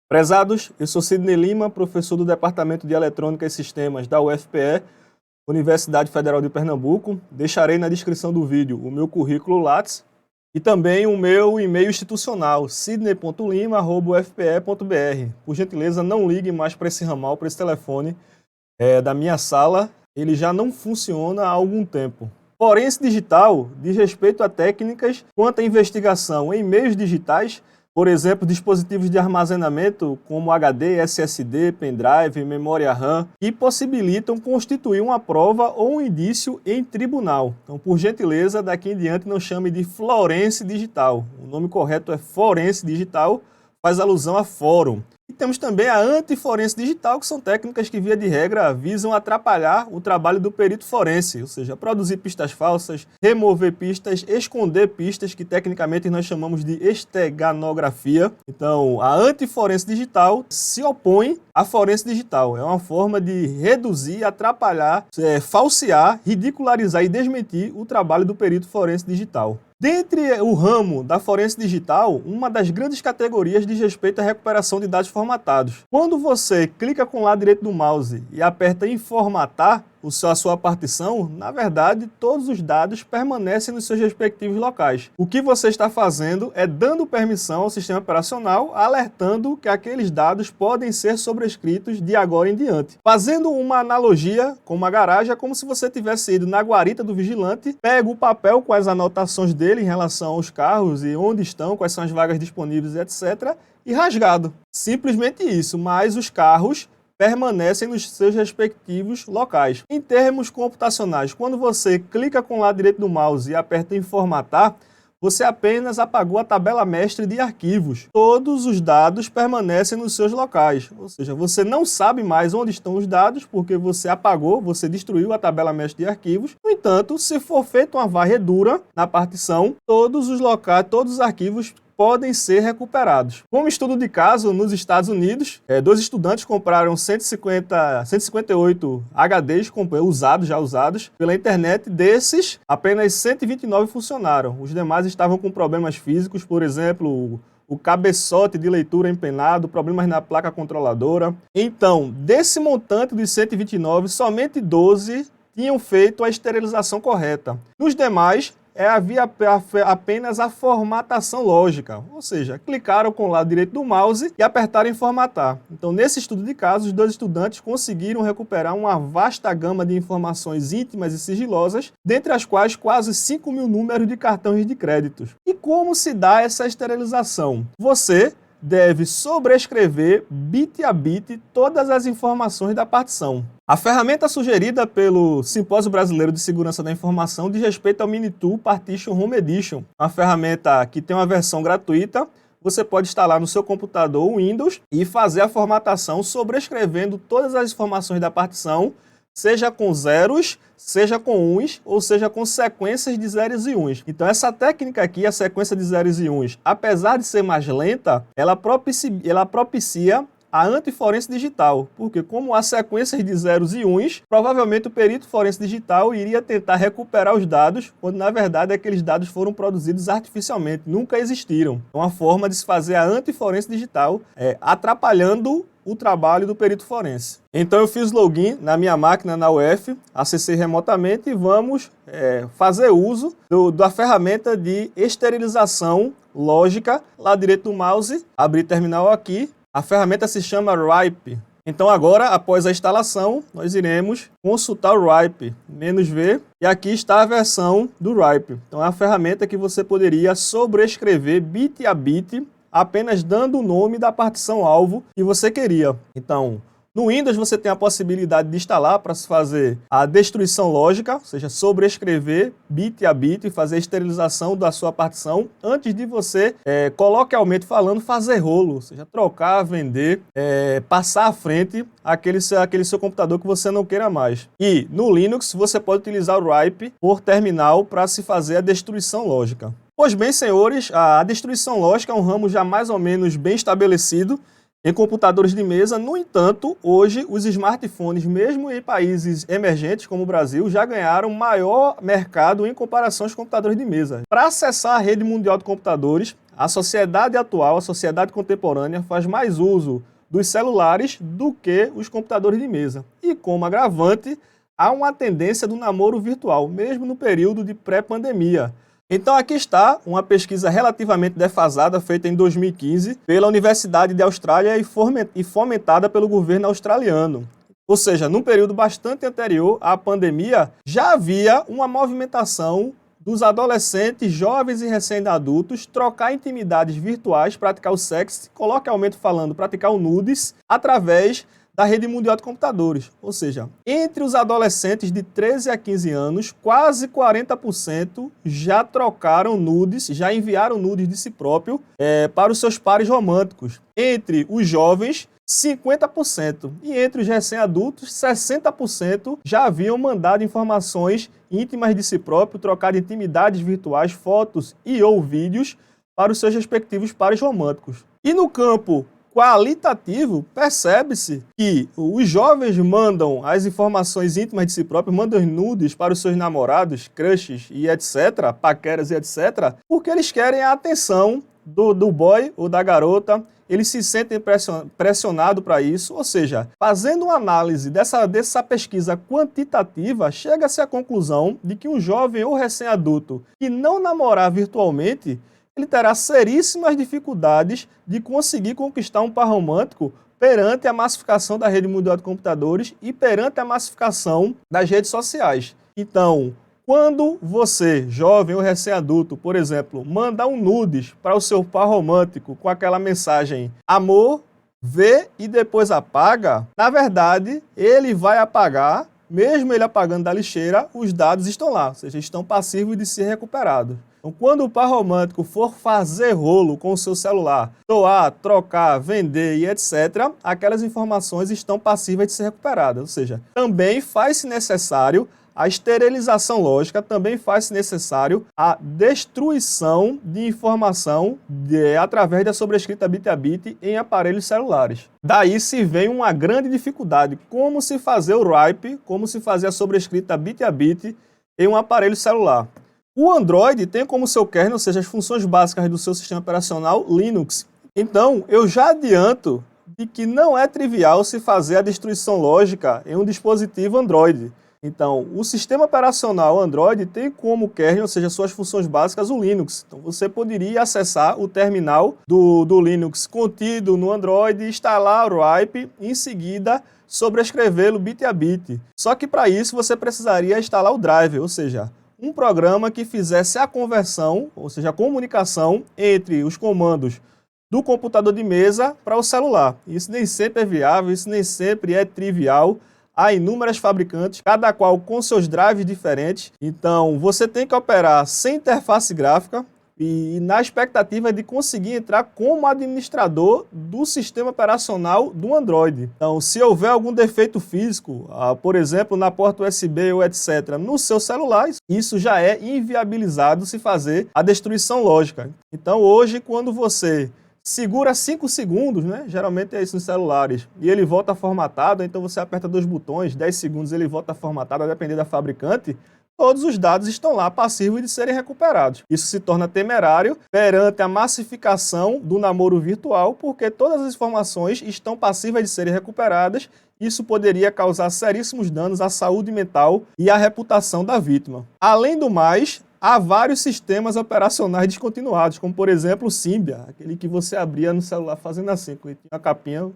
Prezados, eu sou Sidney Lima, professor do Departamento de Eletrônica e Sistemas da UFPE, Universidade Federal de Pernambuco. Deixarei na descrição do vídeo o meu currículo Lattes e também o meu e-mail institucional, sidney.lima@ufpe.br. Por gentileza, não ligue mais para esse ramal, para esse telefone da minha sala. Ele já não funciona há algum tempo. Forense digital diz respeito a técnicas quanto à investigação em meios digitais, por exemplo, dispositivos de armazenamento como HD, SSD, pendrive, memória RAM, que possibilitam constituir uma prova ou um indício em tribunal. Então, por gentileza, daqui em diante não chame de forense digital. O nome correto é forense digital, faz alusão a fórum. E temos também a antiforense digital, que são técnicas que, via de regra, visam atrapalhar o trabalho do perito forense, ou seja, produzir pistas falsas, remover pistas, esconder pistas, que tecnicamente nós chamamos de esteganografia. Então, a antiforense digital se opõe à forense digital. É uma forma de reduzir, atrapalhar, falsear, ridicularizar e desmentir o trabalho do perito forense digital. Dentre o ramo da forense digital, uma das grandes categorias diz respeito à recuperação de dados formatados. Quando você clica com o lado direito do mouse e aperta em formatar a sua partição, na verdade, todos os dados permanecem nos seus respectivos locais. O que você está fazendo é dando permissão ao sistema operacional, alertando que aqueles dados podem ser sobrescritos de agora em diante. Fazendo uma analogia com uma garagem, é como se você tivesse ido na guarita do vigilante, pega o papel com as anotações dele em relação aos carros e onde estão, quais são as vagas disponíveis, etc., e rasgado. Simplesmente isso, mas os carros permanecem nos seus respectivos locais. Em termos computacionais, quando você clica com o lado direito do mouse e aperta em formatar, você apenas apagou a tabela mestre de arquivos. Todos os dados permanecem nos seus locais, ou seja, você não sabe mais onde estão os dados porque você apagou, você destruiu a tabela mestre de arquivos. No entanto, se for feita uma varredura na partição, todos os locais, todos os arquivos podem ser recuperados. Como estudo de caso, nos Estados Unidos, 2 estudantes compraram 158 HDs já usados pela internet. Desses, apenas 129 funcionaram. Os demais estavam com problemas físicos, por exemplo, o cabeçote de leitura empenado, problemas na placa controladora. Então, desse montante dos 129, somente 12 tinham feito a esterilização correta. Nos demais, havia apenas a formatação lógica, ou seja, clicaram com o lado direito do mouse e apertaram em formatar. Então, nesse estudo de casos, os 2 estudantes conseguiram recuperar uma vasta gama de informações íntimas e sigilosas, dentre as quais quase 5.000 números de cartões de créditos. E como se dá essa esterilização? Você deve sobrescrever bit a bit todas as informações da partição. A ferramenta sugerida pelo Simpósio Brasileiro de Segurança da Informação diz respeito ao Minitool Partition Home Edition, uma ferramenta que tem uma versão gratuita. Você pode instalar no seu computador Windows e fazer a formatação sobrescrevendo todas as informações da partição, seja com zeros, seja com uns, ou seja com sequências de zeros e uns. Então essa técnica aqui, a sequência de zeros e uns, apesar de ser mais lenta, ela propicia a antiforense digital, porque como há sequências de zeros e uns, provavelmente o perito forense digital iria tentar recuperar os dados, quando na verdade aqueles dados foram produzidos artificialmente, nunca existiram. É uma forma de se fazer a antiforense digital, atrapalhando o trabalho do perito forense. Então eu fiz login na minha máquina na UF, acessei remotamente e vamos fazer uso da ferramenta de esterilização lógica, lá direito do mouse, abrir terminal aqui. A ferramenta se chama RIPE. Então agora, após a instalação, nós iremos consultar o RIPE, "-v", e aqui está a versão do RIPE. Então é a ferramenta que você poderia sobrescrever bit a bit, apenas dando o nome da partição-alvo que você queria. Então, no Windows você tem a possibilidade de instalar para se fazer a destruição lógica, ou seja, sobrescrever bit a bit e fazer a esterilização da sua partição antes de você, coloquialmente falando, fazer rolo, ou seja, trocar, vender, passar à frente aquele seu computador que você não queira mais. E no Linux você pode utilizar o RIPE por terminal para se fazer a destruição lógica. Pois bem, senhores, a destruição lógica é um ramo já mais ou menos bem estabelecido em computadores de mesa. No entanto, hoje os smartphones, mesmo em países emergentes como o Brasil, já ganharam maior mercado em comparação aos computadores de mesa. Para acessar a rede mundial de computadores, a sociedade atual, a sociedade contemporânea, faz mais uso dos celulares do que os computadores de mesa. E como agravante, há uma tendência do namoro virtual, mesmo no período de pré-pandemia. Então aqui está uma pesquisa relativamente defasada, feita em 2015, pela Universidade de Austrália e fomentada pelo governo australiano. Ou seja, num período bastante anterior à pandemia, já havia uma movimentação dos adolescentes, jovens e recém-adultos trocar intimidades virtuais, praticar o sexo, coloquialmente falando, praticar o nudes, através da rede mundial de computadores. Ou seja, entre os adolescentes de 13 a 15 anos, quase 40% já trocaram nudes, já enviaram nudes de si próprio para os seus pares românticos. Entre os jovens, 50%. E entre os recém-adultos, 60% já haviam mandado informações íntimas de si próprio, trocado intimidades virtuais, fotos e ou vídeos para os seus respectivos pares românticos. E no campo qualitativo, percebe-se que os jovens mandam as informações íntimas de si próprios, mandam nudes para os seus namorados, crushes e etc., paqueras e etc., porque eles querem a atenção do boy ou da garota, eles se sentem pressionados para isso, ou seja, fazendo uma análise dessa pesquisa quantitativa, chega-se à conclusão de que um jovem ou recém-adulto que não namorar virtualmente, ele terá seríssimas dificuldades de conseguir conquistar um par romântico perante a massificação da rede mundial de computadores e perante a massificação das redes sociais. Então, quando você, jovem ou recém-adulto, por exemplo, manda um nudes para o seu par romântico com aquela mensagem amor, vê e depois apaga, na verdade, ele vai apagar, mesmo ele apagando da lixeira, os dados estão lá, ou seja, estão passivos de ser recuperados. Então, quando o par romântico for fazer rolo com o seu celular, doar, trocar, vender e etc., aquelas informações estão passíveis de ser recuperadas. Ou seja, também faz-se necessário a esterilização lógica, também faz-se necessário a destruição de informação através da sobrescrita bit a bit em aparelhos celulares. Daí se vem uma grande dificuldade, como se fazer o write, como se fazer a sobrescrita bit a bit em um aparelho celular. O Android tem como seu kernel, ou seja, as funções básicas do seu sistema operacional, Linux. Então, eu já adianto de que não é trivial se fazer a destruição lógica em um dispositivo Android. Então, o sistema operacional Android tem como kernel, ou seja, suas funções básicas, o Linux. Então, você poderia acessar o terminal do Linux contido no Android, instalar o RIPE e, em seguida, sobrescrevê-lo bit a bit. Só que, para isso, você precisaria instalar o driver, ou seja, um programa que fizesse a conversão, ou seja, a comunicação entre os comandos do computador de mesa para o celular. Isso nem sempre é viável, isso nem sempre é trivial. Há inúmeras fabricantes, cada qual com seus drives diferentes. Então, você tem que operar sem interface gráfica e na expectativa de conseguir entrar como administrador do sistema operacional do Android. Então, se houver algum defeito físico, por exemplo, na porta USB ou etc., no seu celular, isso já é inviabilizado se fazer a destruição lógica. Então, hoje, quando você segura 5 segundos, né? Geralmente é isso nos celulares, e ele volta formatado, então você aperta 2 botões, 10 segundos ele volta formatado, a depender da fabricante, todos os dados estão lá passíveis de serem recuperados. Isso se torna temerário perante a massificação do namoro virtual, porque todas as informações estão passíveis de serem recuperadas. Isso poderia causar seríssimos danos à saúde mental e à reputação da vítima. Além do mais, há vários sistemas operacionais descontinuados, como por exemplo o Symbian, aquele que você abria no celular fazendo assim, com a capinha,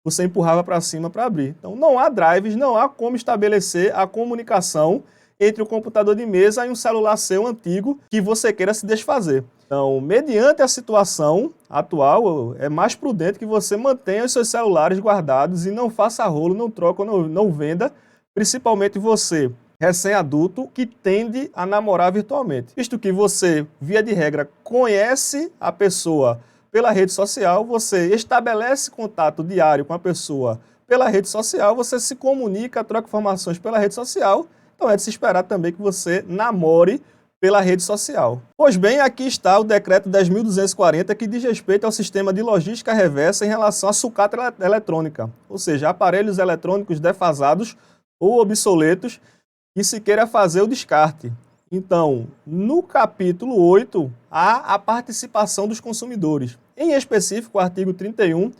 você empurrava para cima para abrir. Então não há drives, não há como estabelecer a comunicação entre o computador de mesa e um celular seu antigo que você queira se desfazer. Então, mediante a situação atual, é mais prudente que você mantenha os seus celulares guardados e não faça rolo, não troca, não venda, principalmente você, recém-adulto, que tende a namorar virtualmente. Visto que você, via de regra, conhece a pessoa pela rede social, você estabelece contato diário com a pessoa pela rede social, você se comunica, troca informações pela rede social. Então é de se esperar também que você namore pela rede social. Pois bem, aqui está o decreto 10.240 que diz respeito ao sistema de logística reversa em relação à sucata eletrônica, ou seja, aparelhos eletrônicos defasados ou obsoletos que se queira fazer o descarte. Então, no capítulo 8, há a participação dos consumidores. Em específico, o artigo 31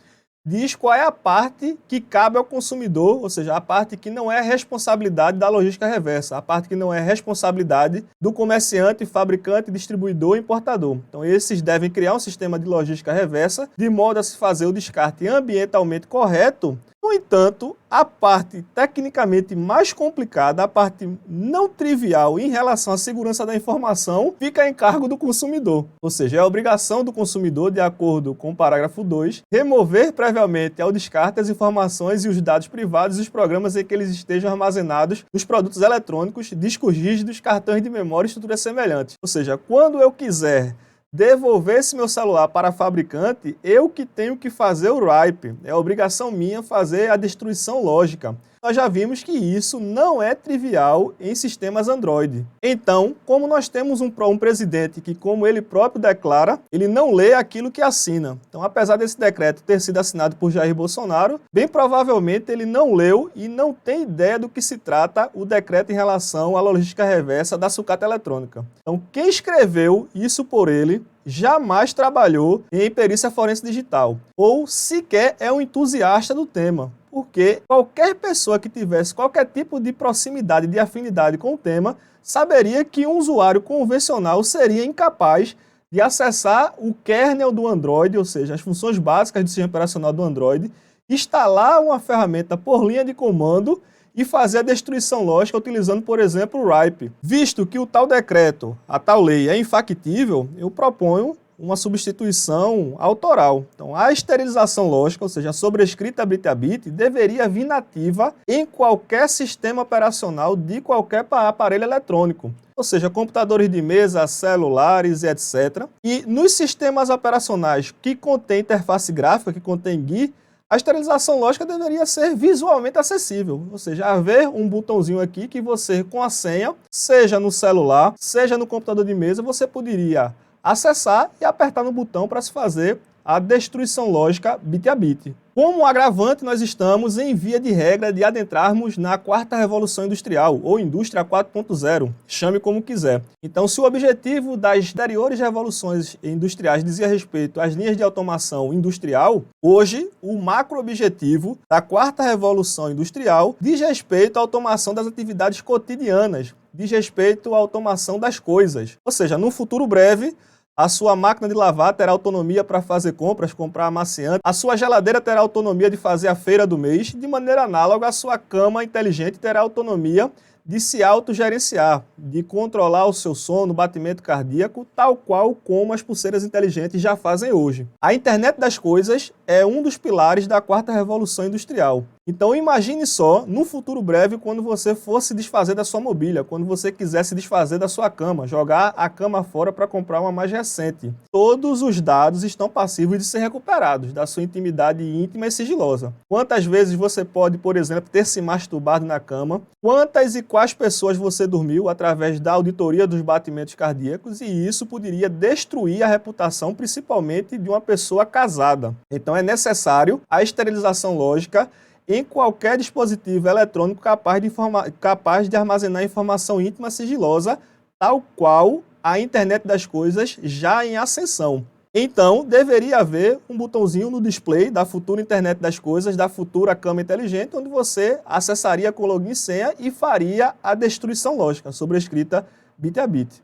diz qual é a parte que cabe ao consumidor, ou seja, a parte que não é responsabilidade da logística reversa, a parte que não é responsabilidade do comerciante, fabricante, distribuidor e importador. Então, esses devem criar um sistema de logística reversa de modo a se fazer o descarte ambientalmente correto. No entanto, a parte tecnicamente mais complicada, a parte não trivial em relação à segurança da informação, fica em cargo do consumidor. Ou seja, é a obrigação do consumidor, de acordo com o parágrafo 2, remover previamente ao descarte as informações e os dados privados e os programas em que eles estejam armazenados nos produtos eletrônicos, discos rígidos, cartões de memória e estruturas semelhantes. Ou seja, quando eu quiser devolver esse meu celular para a fabricante, eu que tenho que fazer o RIPE. É obrigação minha fazer a destruição lógica. Nós já vimos que isso não é trivial em sistemas Android. Então, como nós temos um presidente que, como ele próprio declara, ele não lê aquilo que assina. Então, apesar desse decreto ter sido assinado por Jair Bolsonaro, bem provavelmente ele não leu e não tem ideia do que se trata o decreto em relação à logística reversa da sucata eletrônica. Então, quem escreveu isso por ele jamais trabalhou em perícia forense digital ou sequer é um entusiasta do tema. Porque qualquer pessoa que tivesse qualquer tipo de proximidade, de afinidade com o tema, saberia que um usuário convencional seria incapaz de acessar o kernel do Android, ou seja, as funções básicas do sistema operacional do Android, instalar uma ferramenta por linha de comando e fazer a destruição lógica utilizando, por exemplo, o RIPE. Visto que o tal decreto, a tal lei é infactível, eu proponho uma substituição autoral. Então, a esterilização lógica, ou seja, a sobrescrita bit a bit, deveria vir nativa em qualquer sistema operacional de qualquer aparelho eletrônico. Ou seja, computadores de mesa, celulares e etc. E nos sistemas operacionais que contêm interface gráfica, que contém GUI, a esterilização lógica deveria ser visualmente acessível, ou seja, haver um botãozinho aqui que você, com a senha, seja no celular, seja no computador de mesa, você poderia acessar e apertar no botão para se fazer a destruição lógica bit a bit. Como agravante, nós estamos em via de regra de adentrarmos na quarta revolução industrial, ou indústria 4.0, chame como quiser. Então, se o objetivo das anteriores revoluções industriais dizia respeito às linhas de automação industrial, hoje o macro-objetivo da quarta revolução industrial diz respeito à automação das atividades cotidianas, diz respeito à automação das coisas. Ou seja, no futuro breve, a sua máquina de lavar terá autonomia para fazer compras, comprar amaciante. A sua geladeira terá autonomia de fazer a feira do mês. De maneira análoga, a sua cama inteligente terá autonomia de se autogerenciar, de controlar o seu sono, batimento cardíaco, tal qual como as pulseiras inteligentes já fazem hoje. A internet das coisas é um dos pilares da quarta revolução industrial. Então imagine só, num futuro breve, quando você for se desfazer da sua mobília, quando você quiser se desfazer da sua cama, jogar a cama fora para comprar uma mais recente. Todos os dados estão passíveis de ser recuperados, da sua intimidade íntima e sigilosa. Quantas vezes você pode, por exemplo, ter se masturbado na cama? Quantas e quais pessoas você dormiu através da auditoria dos batimentos cardíacos? E isso poderia destruir a reputação, principalmente de uma pessoa casada. Então é necessário a esterilização lógica em qualquer dispositivo eletrônico capaz de armazenar informação íntima sigilosa, tal qual a internet das coisas já em ascensão. Então, deveria haver um botãozinho no display da futura internet das coisas, da futura cama inteligente, onde você acessaria com login e senha e faria a destruição lógica, sobrescrita bit a bit.